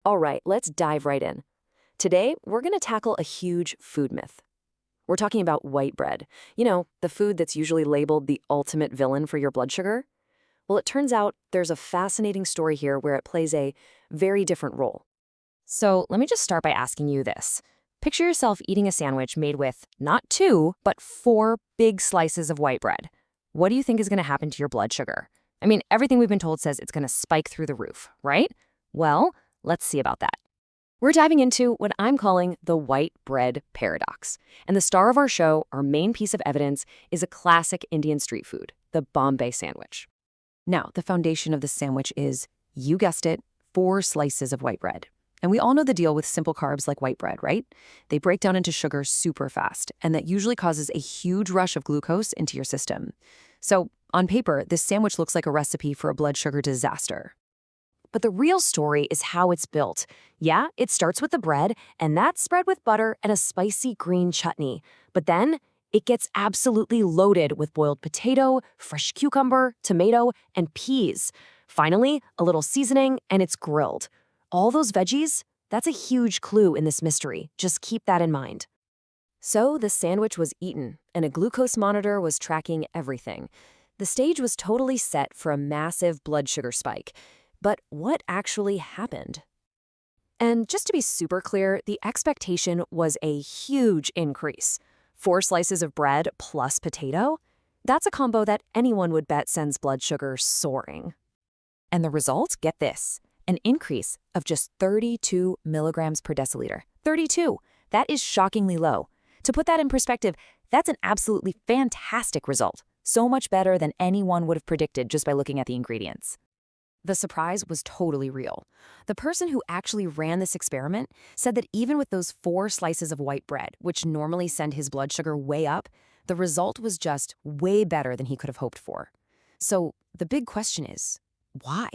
All right, let's dive right in. Today, we're going to tackle a huge food myth. We're talking about white bread. You know, the food that's usually labeled the ultimate villain for your blood sugar. Well, it turns out there's a fascinating story here where it plays a very different role. So let me just start by asking you this. Picture yourself eating a sandwich made with not two, but four big slices of white bread. What do you think is going to happen to your blood sugar? I mean, everything we've been told says it's going to spike through the roof, right? Well, let's see about that. We're diving into what I'm calling the white bread paradox. And the star of our show, our main piece of evidence, is a classic Indian street food, the Bombay Sandwich. Now, the foundation of the sandwich is, you guessed it, four slices of white bread. And we all know the deal with simple carbs like white bread, right? They break down into sugar super fast, and that usually causes a huge rush of glucose into your system. So, on paper, this sandwich looks like a recipe for a blood sugar disaster. But the real story is how it's built. Yeah, it starts with the bread, and that's spread with butter and a spicy green chutney. But then it gets absolutely loaded with boiled potato, fresh cucumber, tomato, and peas. Finally, a little seasoning, and it's grilled. All those veggies, that's a huge clue in this mystery. Just keep that in mind. So the sandwich was eaten, and a glucose monitor was tracking everything. The stage was totally set for a massive blood sugar spike. But what actually happened? And just to be super clear, the expectation was a huge increase. Four slices of bread plus potato? That's a combo that anyone would bet sends blood sugar soaring. And the result, get this, an increase of just 32 milligrams per deciliter. 32! That is shockingly low. To put that in perspective, that's an absolutely fantastic result. So much better than anyone would have predicted just by looking at the ingredients. The surprise was totally real. The person who actually ran this experiment said that even with those four slices of white bread, which normally send his blood sugar way up, the result was just way better than he could have hoped for. So the big question is, why?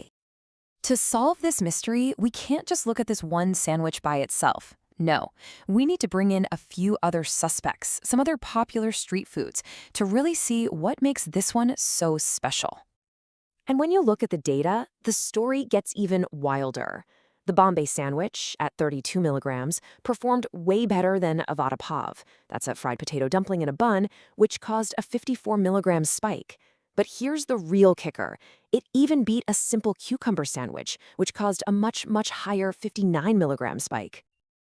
To solve this mystery, we can't just look at this one sandwich by itself. No, we need to bring in a few other suspects, some other popular street foods, to really see what makes this one so special. And when you look at the data, the story gets even wilder. The Bombay Sandwich, at 32 milligrams, performed way better than a vada pav. That's a fried potato dumpling in a bun, which caused a 54 milligram spike. But here's the real kicker. It even beat a simple cucumber sandwich, which caused a much, much higher 59 milligram spike.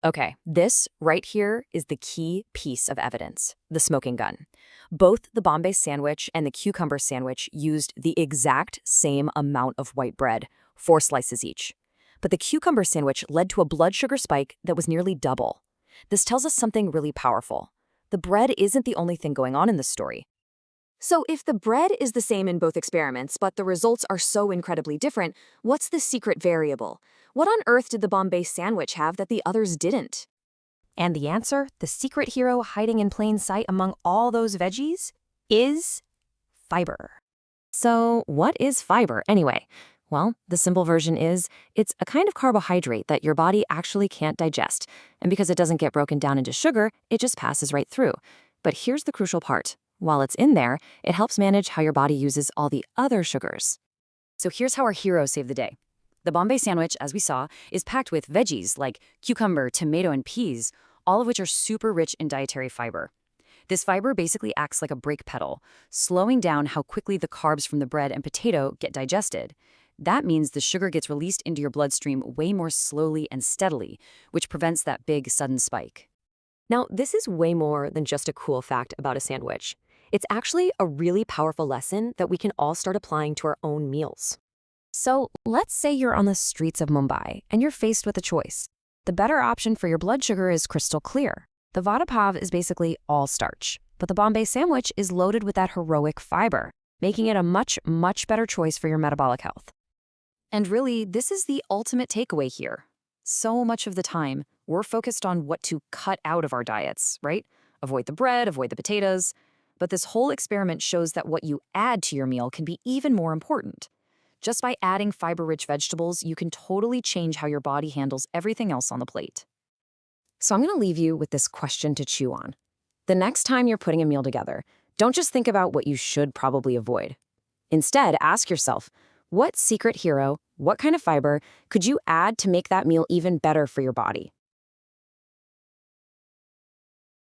Okay, this right here is the key piece of evidence, the smoking gun. Both the Bombay Sandwich and the cucumber sandwich used the exact same amount of white bread, 4 slices each. But the cucumber sandwich led to a blood sugar spike that was nearly double. This tells us something really powerful. The bread isn't the only thing going on in this story. So if the bread is the same in both experiments, but the results are so incredibly different, what's the secret variable? What on earth did the Bombay Sandwich have that the others didn't? And the answer, the secret hero hiding in plain sight among all those veggies, is fiber. So what is fiber anyway? Well, the simple version is, it's a kind of carbohydrate that your body actually can't digest. And because it doesn't get broken down into sugar, it just passes right through. But here's the crucial part. While it's in there, it helps manage how your body uses all the other sugars. So here's how our hero saved the day. The Bombay Sandwich, as we saw, is packed with veggies like cucumber, tomato, and peas, all of which are super rich in dietary fiber. This fiber basically acts like a brake pedal, slowing down how quickly the carbs from the bread and potato get digested. That means the sugar gets released into your bloodstream way more slowly and steadily, which prevents that big sudden spike. Now, this is way more than just a cool fact about a sandwich. It's actually a really powerful lesson that we can all start applying to our own meals. So let's say you're on the streets of Mumbai and you're faced with a choice. The better option for your blood sugar is crystal clear. The vada pav is basically all starch, but the Bombay Sandwich is loaded with that heroic fiber, making it a much, much better choice for your metabolic health. And really, this is the ultimate takeaway here. So much of the time, we're focused on what to cut out of our diets, right? Avoid the bread, avoid the potatoes. But this whole experiment shows that what you add to your meal can be even more important. Just by adding fiber-rich vegetables, you can totally change how your body handles everything else on the plate. So I'm going to leave you with this question to chew on. The next time you're putting a meal together, don't just think about what you should probably avoid. Instead, ask yourself, What secret hero, what kind of fiber could you add to make that meal even better for your body?